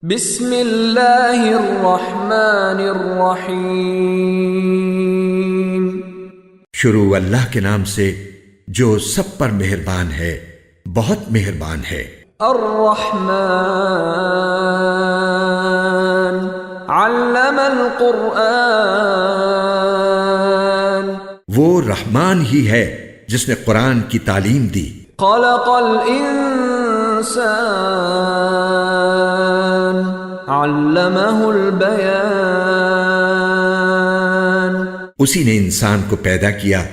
بسم اللہ الرحمن الرحیم۔ شروع اللہ کے نام سے جو سب پر مہربان ہے، بہت مہربان ہے۔ الرحمن علم القرآن، وہ رحمان ہی ہے جس نے قرآن کی تعلیم دی۔ خلق الانسان علمہ البیان، اسی نے انسان کو پیدا کیا،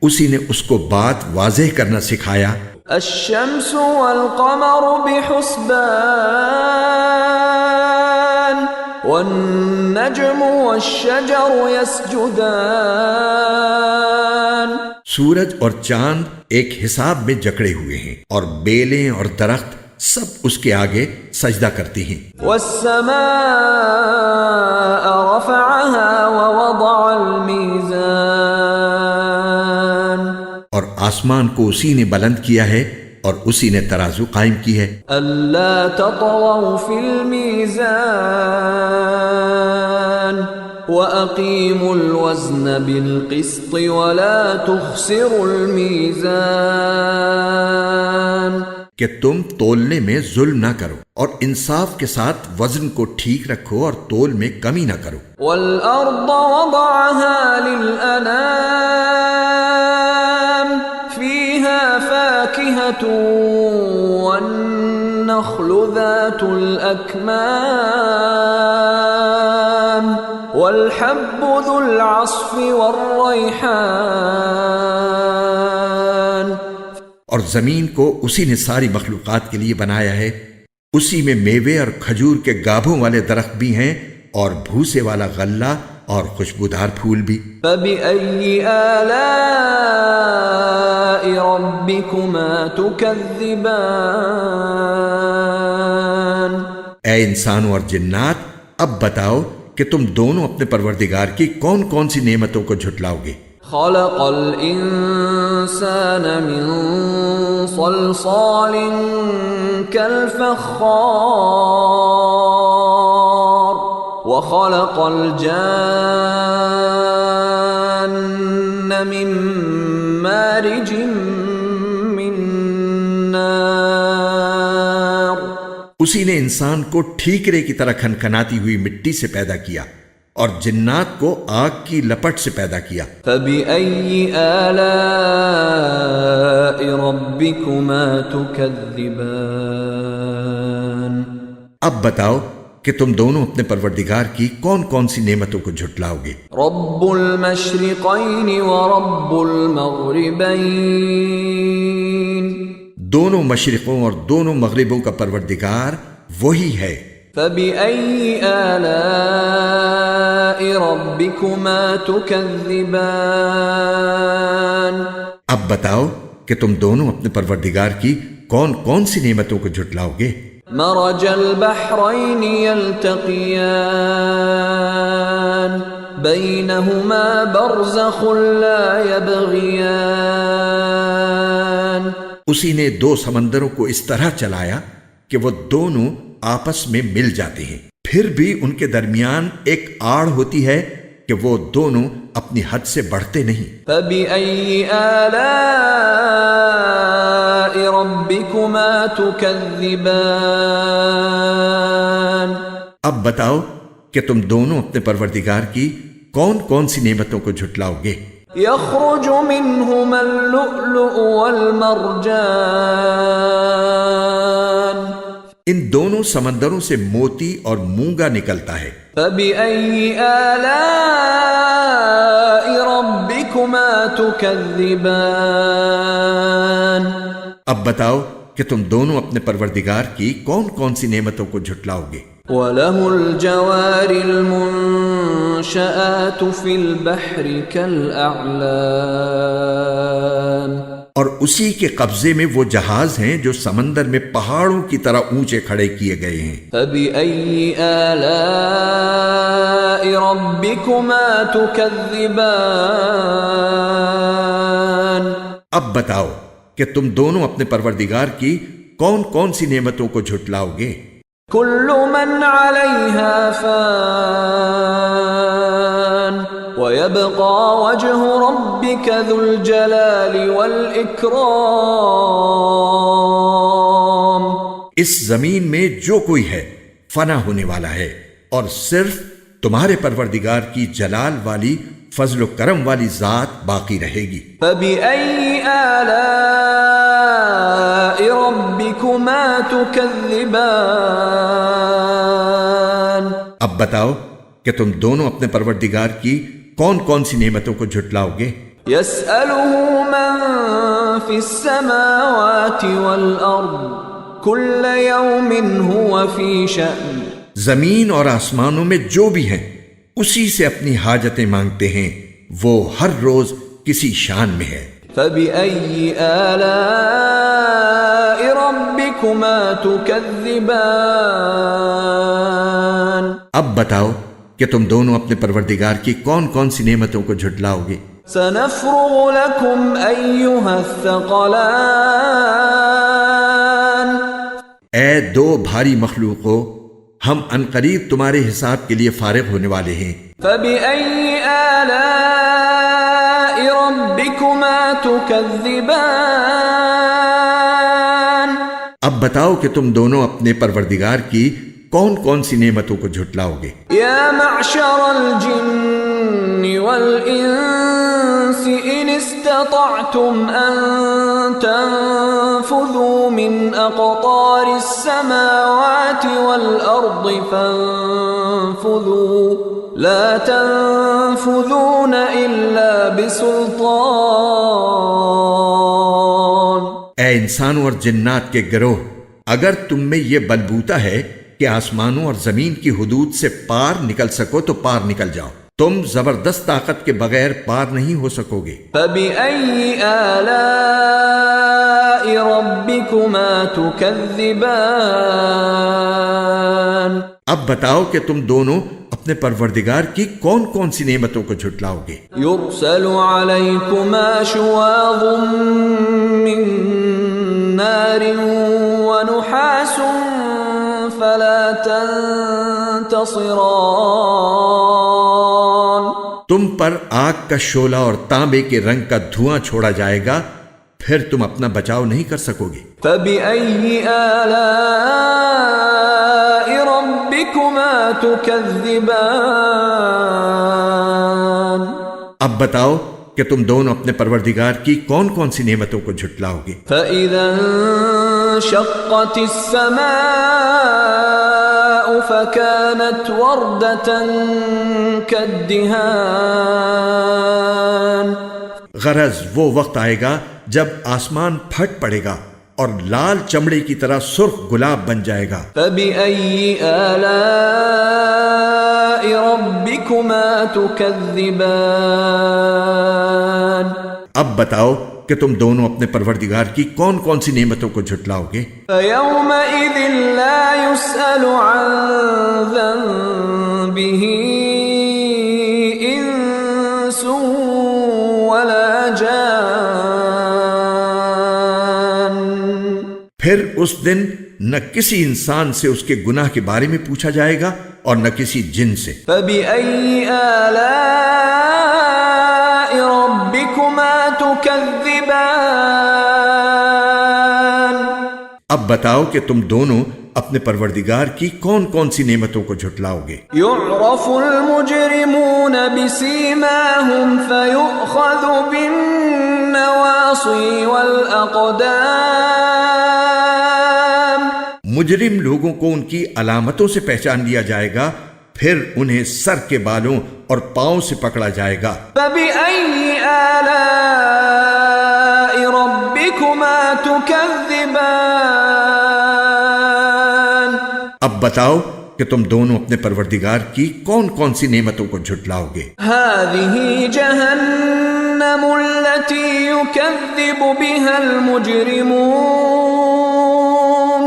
اسی نے اس کو بات واضح کرنا سکھایا۔ الشمس والقمر بحسبان، والنجم والشجر يسجدان۔ سورج اور چاند ایک حساب میں جکڑے ہوئے ہیں، اور بیلیں اور درخت سب اس کے آگے سجدہ کرتی ہیں۔ والسماء رفعها ووضع الميزان، اور آسمان کو اسی نے بلند کیا ہے اور اسی نے ترازو قائم کی ہے۔ ألا تطغوا في الميزان وأقيموا الوزن بالقسط ولا تخسروا الميزان، کہ تم تولنے میں ظلم نہ کرو اور انصاف کے ساتھ وزن کو ٹھیک رکھو اور تول میں کمی نہ کرو۔ والأرض وضعها للأنام، فيها فاكهة والنخل ذات الأكمام والحب ذو العصف والريحان۔ اور زمین کو اسی نے ساری مخلوقات کے لیے بنایا ہے، اسی میں میوے اور کھجور کے گابھوں والے درخت بھی ہیں، اور بھوسے والا غلہ اور خوشبودار پھول بھی۔ فَبِأَيِّ آلَاءِ رَبِّكُمَا تُكَذِّبَانِ۔ اے انسانوں اور جنات، اب بتاؤ کہ تم دونوں اپنے پروردگار کی کون کون سی نعمتوں کو جھٹلاؤ گے۔ خلق الانسان من صلصال كالفخار وخلق الجان من مارج من نار۔ اسی نے انسان کو ٹھیکرے کی طرح کھنکھناتی ہوئی مٹی سے پیدا کیا اور جنات کو آگ کی لپٹ سے پیدا کیا۔ فَبِأَيِّ آلَاءِ رَبِّكُمَا تُكَذِّبَانِ۔ اب بتاؤ کہ تم دونوں اپنے پروردگار کی کون کون سی نعمتوں کو جھٹلاؤ گے۔ رب المشرقین ورب المغربین، دونوں مشرقوں اور دونوں مغربوں کا پروردگار وہی ہے۔ فَبِأَيِّ آلَاءِ رَبِّكُمَا تُكَذِّبَانِ۔ اب بتاؤ کہ تم دونوں اپنے پروردگار کی کون کون سی نعمتوں کو جھٹلاؤ گے۔ مرج البحرین یلتقیان، بینہما برزخ لا یبغیان۔ اسی نے دو سمندروں کو اس طرح چلایا کہ وہ دونوں آپس میں مل جاتے ہیں، پھر بھی ان کے درمیان ایک آڑ ہوتی ہے کہ وہ دونوں اپنی حد سے بڑھتے نہیں۔ فَبِأَيِّ آلَاءِ رَبِّكُمَا تُكَذِّبَانِ۔ اب بتاؤ کہ تم دونوں اپنے پروردگار کی کون کون سی نعمتوں کو جھٹلاؤ گے۔ يَخْرُجُ مِنْهُمَا اللُّؤْلُؤُ وَالْمَرْجَانُ۔ ان دونوں سمندروں سے موتی اور مونگا نکلتا ہے۔ فَبِأَيِّ آلَاءِ رَبِّكُمَا تُكَذِّبَانِ۔ اب بتاؤ کہ تم دونوں اپنے پروردگار کی کون کون سی نعمتوں کو جھٹلاؤ گے۔ وَلَهُ الْجَوَارِ الْمُنشَآتُ فِي الْبَحْرِ كَالْأَعْلَامِ۔ اور اسی کے قبضے میں وہ جہاز ہیں جو سمندر میں پہاڑوں کی طرح اونچے کھڑے کیے گئے ہیں۔ فَبِأَيِّ آلَاءِ رَبِّكُمَا تُكَذِّبَانِ۔ اب بتاؤ کہ تم دونوں اپنے پروردگار کی کون کون سی نعمتوں کو جھٹلاؤ گے۔ كل من عليها فان ويبقى وجه ربك ذو الجلال والإكرام. اس زمین میں جو کوئی ہے فنا ہونے والا ہے، اور صرف تمہارے پروردگار کی جلال والی فضل و کرم والی ذات باقی رہے گی. فبأي آلاء ربكما تكذبان. اب بتاؤ کہ تم دونوں اپنے پروردگار کی کون کون سی نعمتوں کو جھٹلاؤ گے؟ يسأله من في السماوات والأرض كل يوم هو في شأن. زمین اور آسمانوں میں جو بھی ہیں اسی سے اپنی حاجتیں مانگتے ہیں، وہ ہر روز کسی شان میں ہے. فبأي آلاء ربكما تكذبان. اب بتاؤ کہ تم دونوں اپنے پروردگار کی کون کون سی نعمتوں کو جھٹلاؤ گے؟ سنفرغ لكم أيها الثقلان. اے دو بھاری مخلوقوں، ہم عنقریب تمہارے حساب کے لیے فارغ ہونے والے ہیں. فبأي آلاء ربكما تكذبان. اب بتاؤ کہ تم دونوں اپنے پروردگار کی کون کون سی نعمتوں کو جھٹلاؤ گے؟ يا معشر الجن والإنس إن استطعتم أن تنفذوا من أقطار السماوات والأرض فانفذوا لا تنفذون إلا بسلطان. اے انسانوں اور جنات کے گروہ، اگر تم میں یہ بلبوتا ہے کہ آسمانوں اور زمین کی حدود سے پار نکل سکو تو پار نکل جاؤ، تم زبردست طاقت کے بغیر پار نہیں ہو سکو گے. فبأي آلاء ربكما تكذبان. اب بتاؤ کہ تم دونوں اپنے پروردگار کی کون کون سی نعمتوں کو جھٹلاؤ گے؟ يرسل عليكما شواظ من نار ونحاس فلا تنتصران. تم پر آگ کا شعلہ اور تانبے کے رنگ کا دھواں چھوڑا جائے گا، پھر تم اپنا بچاؤ نہیں کر سکو گے. فبأي آلاء ربكما تكذبان. اب بتاؤ کہ تم دونوں اپنے پروردگار کی کون کون سی نعمتوں کو جھٹلاؤ گے؟ فإذا انشقت السماء فكانت وردة كالدهان. غرض وہ وقت آئے گا جب آسمان پھٹ پڑے گا اور لال چمڑے کی طرح سرخ گلاب بن جائے گا. فبأي آلاء ربكما تكذبان. اب بتاؤ کہ تم دونوں اپنے پروردگار کی کون کون سی نعمتوں کو جھٹلاؤ گے؟ فيومئذ لا يسأل عن ذنبه إنس ولا جان. پھر اس دن نہ کسی انسان سے اس کے گناہ کے بارے میں پوچھا جائے گا اور نہ کسی جن سے. فبأي آلاء ربكما تكذبان. اب بتاؤ کہ تم دونوں اپنے پروردگار کی کون کون سی نعمتوں کو جھٹلاؤ گے؟ يعرف المجرمون بسيماهم فيؤخذ بالنواصي والأقدام. مجرم لوگوں کو ان کی علامتوں سے پہچان لیا جائے گا، پھر انہیں سر کے بالوں اور پاؤں سے پکڑا جائے گا. فبأي آلاء ربكما تكذبان. اب بتاؤ کہ تم دونوں اپنے پروردگار کی کون کون سی نعمتوں کو جھٹلاؤ گے؟ هذه جهنم التي يكذب بها المجرمون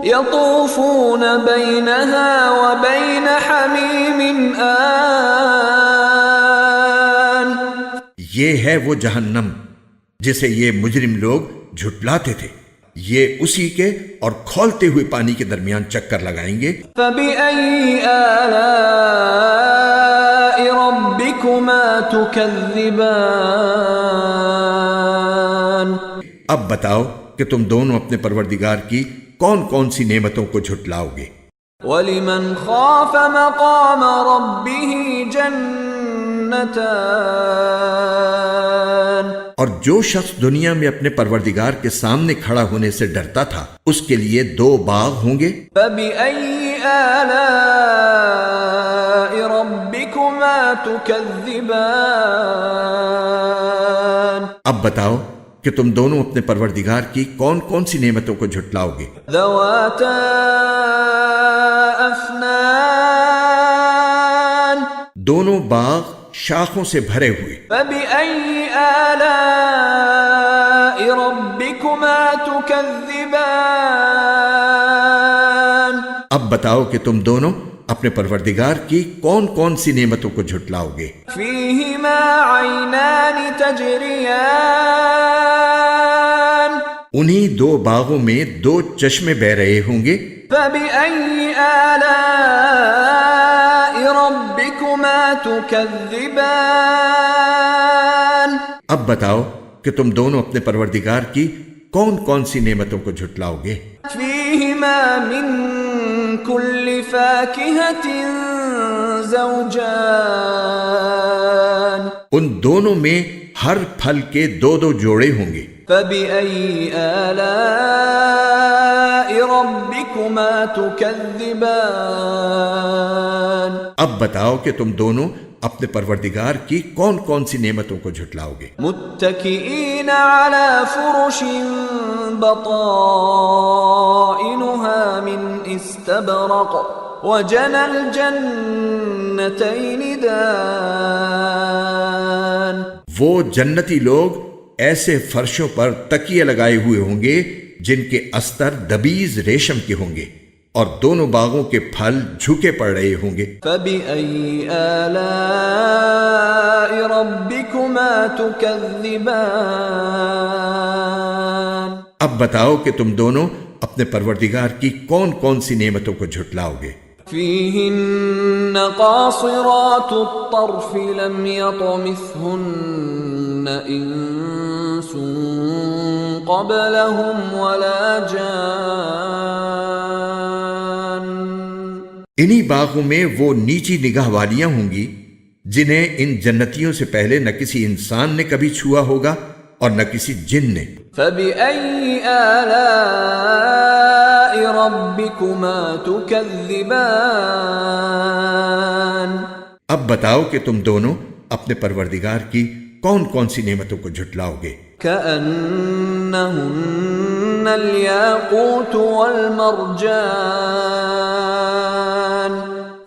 يطوفون بينها وبين حميم آن. یہ ہے وہ جہنم جسے یہ مجرم لوگ جھٹلاتے تھے، یہ اسی کے اور کھولتے ہوئے پانی کے درمیان چکر لگائیں گے۔ فَبِأَيِّ آلَاءِ رَبِّكُمَا تُكَذِّبَانِ؟ اب بتاؤ کہ تم دونوں اپنے پروردگار کی کون کون سی نعمتوں کو جھٹلاؤ گے۔ وَلِمَنْ خَافَ مَقَامَ رَبِّهِ جَنَّتَانِ؟ اور جو شخص دنیا میں اپنے پروردگار کے سامنے کھڑا ہونے سے ڈرتا تھا اس کے لیے 2 باغ ہوں گے۔ فَبِأَيِّ آلَاءِ رَبِّكُمَا تُكَذِّبَانِ؟ اب بتاؤ کہ تم دونوں اپنے پروردگار کی کون کون سی نعمتوں کو جھٹلاؤ گے۔ ذَوَاتَا أَفْنَانٍ؟ دونوں باغ شاخوں سے بھرے ہوئے۔ فَبِأَيِّ آلَاءِ رَبِّكُمَا تُكَذِّبَانِ؟ اب بتاؤ کہ تم دونوں اپنے پروردگار کی کون کون سی نعمتوں کو جھٹلاؤ گے۔ فِيهِمَا عَيْنَانِ تَجْرِيَانِ؟ انہی 2 باغوں میں 2 چشمے بہ رہے ہوں گے۔ فَبِأَيِّ آلَاءِ رَبِّكُمَا تُكَذِّبَانِ؟ اب بتاؤ کہ تم دونوں اپنے پروردگار کی کون کون سی نعمتوں کو جھٹلاؤ گے۔ فِيهِمَا مِن كُلِّ فَاكِهَةٍ زَوْجَانِ؟ ان دونوں میں ہر پھل کے 2 جوڑے ہوں گے۔ فَبِأَيِّ آلَاءِ رَبِّكُمَا تُكَذِّبَانِ؟ اب بتاؤ کہ تم دونوں اپنے پروردگار کی کون کون سی نعمتوں کو جھٹلاؤ گے۔ مُتَّكِئِينَ عَلَى فُرُشٍ بَطَائِنُهَا مِنْ إِسْتَبْرَقٍ وَجَنَى الْجَنَّتَيْنِ دَانٍ؟ وہ جنتی لوگ ایسے فرشوں پر تکیے لگائے ہوئے ہوں گے جن کے استر دبیز ریشم کے ہوں گے اور دونوں باغوں کے پھل جھکے پڑ رہے ہوں گے۔ فَبِأَيِّ آلَاءِ رَبِّكُمَا تُكَذِّبَانِ؟ اب بتاؤ کہ تم دونوں اپنے پروردگار کی کون کون سی نعمتوں کو جھٹلاؤ گے۔ فِيهِنَّ قَاصِرَاتُ الطَّرْفِ لَمْ يَطْمِثْهُنَّ إِنسٌ قَبْلَهُمْ وَلَا جَانٌّ؟ انہی باغوں میں وہ نیچی نگاہ والیاں ہوں گی جنہیں ان جنتیوں سے پہلے نہ کسی انسان نے کبھی چھوا ہوگا اور نہ کسی جن نے۔ فَبِأَيِّ آلَاءِ رَبِّكُمَا تُكَذِّبَانِ؟ اب بتاؤ کہ تم دونوں اپنے پروردگار کی کون کون سی نعمتوں کو جھٹلاؤ گے۔ كَأَنَّهُنَّ الْيَاقُوتُ وَالْمَرْجَانُ؟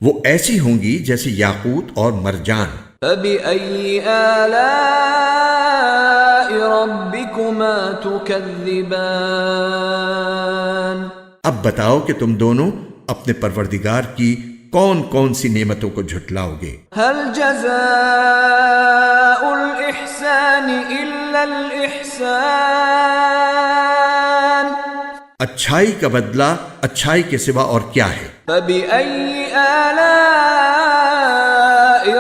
وہ ایسی ہوں گی جیسے یاقوت اور مرجان۔ فَبِأَيِّ آلَاءِ رَبِّكُمَا تُكَذِّبَانِ؟ اب بتاؤ کہ تم دونوں اپنے پروردگار کی کون کون سی نعمتوں کو جھٹلاؤ گے۔ هَلْ جَزَاءُ الْإِحْسَانِ إِلَّا الْإِحْسَانُ؟ اچھائی کا بدلہ اچھائی کے سوا اور کیا ہے۔ فَبِأَيِّ آلَاءِ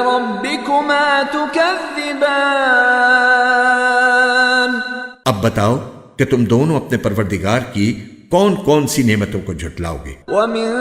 رَبِّكُمَا تُكَذِّبَانِ؟ اب بتاؤ کہ تم دونوں اپنے پروردگار کی کون کون سی نعمتوں کو جھٹلاؤ گے۔ وَمِن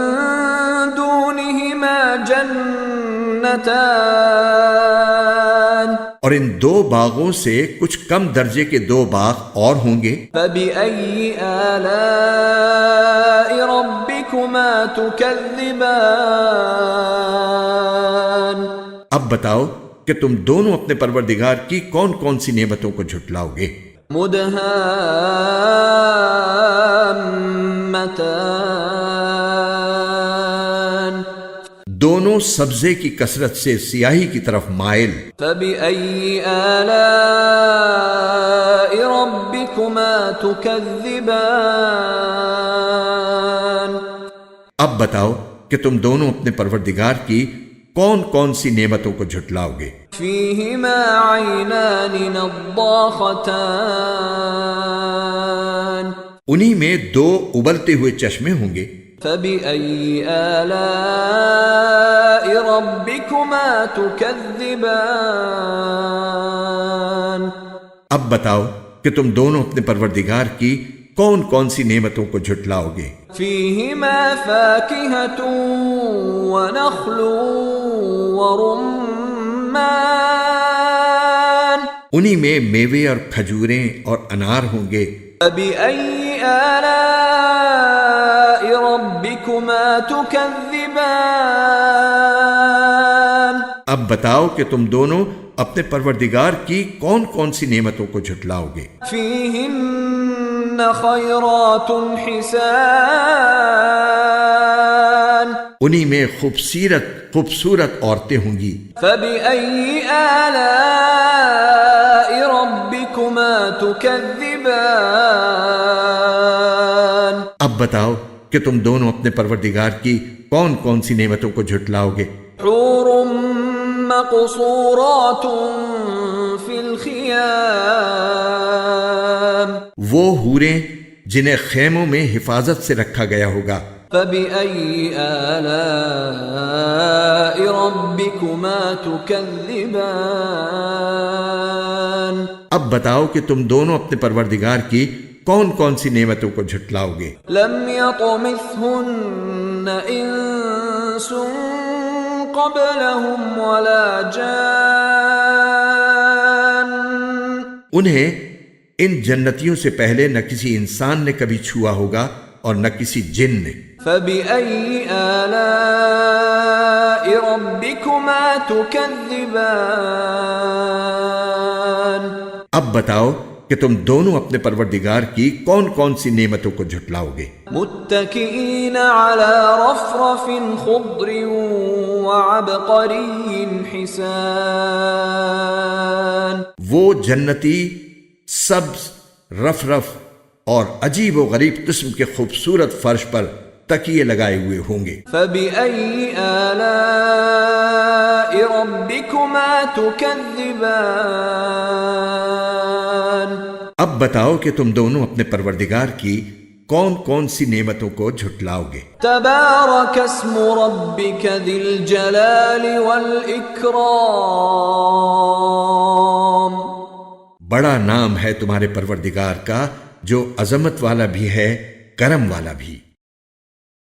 دُونِهِمَا جَنَّتَانِ؟ اور ان 2 باغوں سے کچھ کم درجے کے 2 باغ اور ہوں گے۔ فَبِأَيِّ آلَاءِ رَبِّكُمَا تُكَذِّبَانِ؟ اب بتاؤ کہ تم دونوں اپنے پروردگار کی کون کون سی نعمتوں کو جھٹلاؤ گے۔ مُدْهَامَّتَانِ؟ دونوں سبزے کی کثرت سے سیاہی کی طرف مائل۔ فَبِأَيِّ آلَاءِ رَبِّكُمَا تُكَذِّبَانِ؟ اب بتاؤ کہ تم دونوں اپنے پروردگار کی کون کون سی نعمتوں کو جھٹلاؤ گے۔ فِيهِمَا عَيْنَانِ نَضَّاخَتَانِ؟ انہی میں دو ابلتے ہوئے چشمے ہوں گے. فبأي آلاء ربكما تكذبان. اب بتاؤ کہ تم دونوں اپنے پروردگار کی کون کون سی نعمتوں کو جھٹلاؤ گے. فيهما فاكهة ونخل ورمان. انہی میں میوے اور کھجوریں اور انار ہوں گے. فبأي آلاء ربكما تكذبان. اب بتاؤ کہ تم دونوں اپنے پروردگار کی کون کون سی نعمتوں کو جھٹلاؤ گے. فيهن خيرات حسان. انہی میں خوبصورت عورتیں ہوں گی. فبأي آلاء ربكما تكذبان. اب بتاؤ کہ تم دونوں اپنے پروردگار کی کون کون سی نعمتوں کو جھٹلاؤ گے. حور مقصورات في الخيام. وہ حوریں جنہیں خیموں میں حفاظت سے رکھا گیا ہوگا. فبأي آلاء ربكما تكذبان. اب بتاؤ کہ تم دونوں اپنے پروردگار کی کون کون سی نعمتوں کو جھٹلاؤ گے. لم يطمثهن انس قبلهم ولا جان. انہیں ان جنتیوں سے پہلے نہ کسی انسان نے کبھی چھوا ہوگا اور نہ کسی جن نے. فبأي آلاء ربكما تكذبان. اب بتاؤ کہ تم دونوں اپنے پروردگار کی کون کون سی نعمتوں کو جھٹلاؤ گے. متكئين على رفرف خضر وعبقري حسان. وہ جنتی سبز رف اور عجیب و غریب قسم کے خوبصورت فرش پر تکیے لگائے ہوئے ہوں گے. فبأي آلاء ربكما تكذبان. اب بتاؤ کہ تم دونوں اپنے پروردگار کی کون کون سی نعمتوں کو جھٹلاؤ گے. تبارك اسم ربك ذي الجلال والإكرام. بڑا نام ہے تمہارے پروردگار کا جو عظمت والا بھی ہے کرم والا بھی.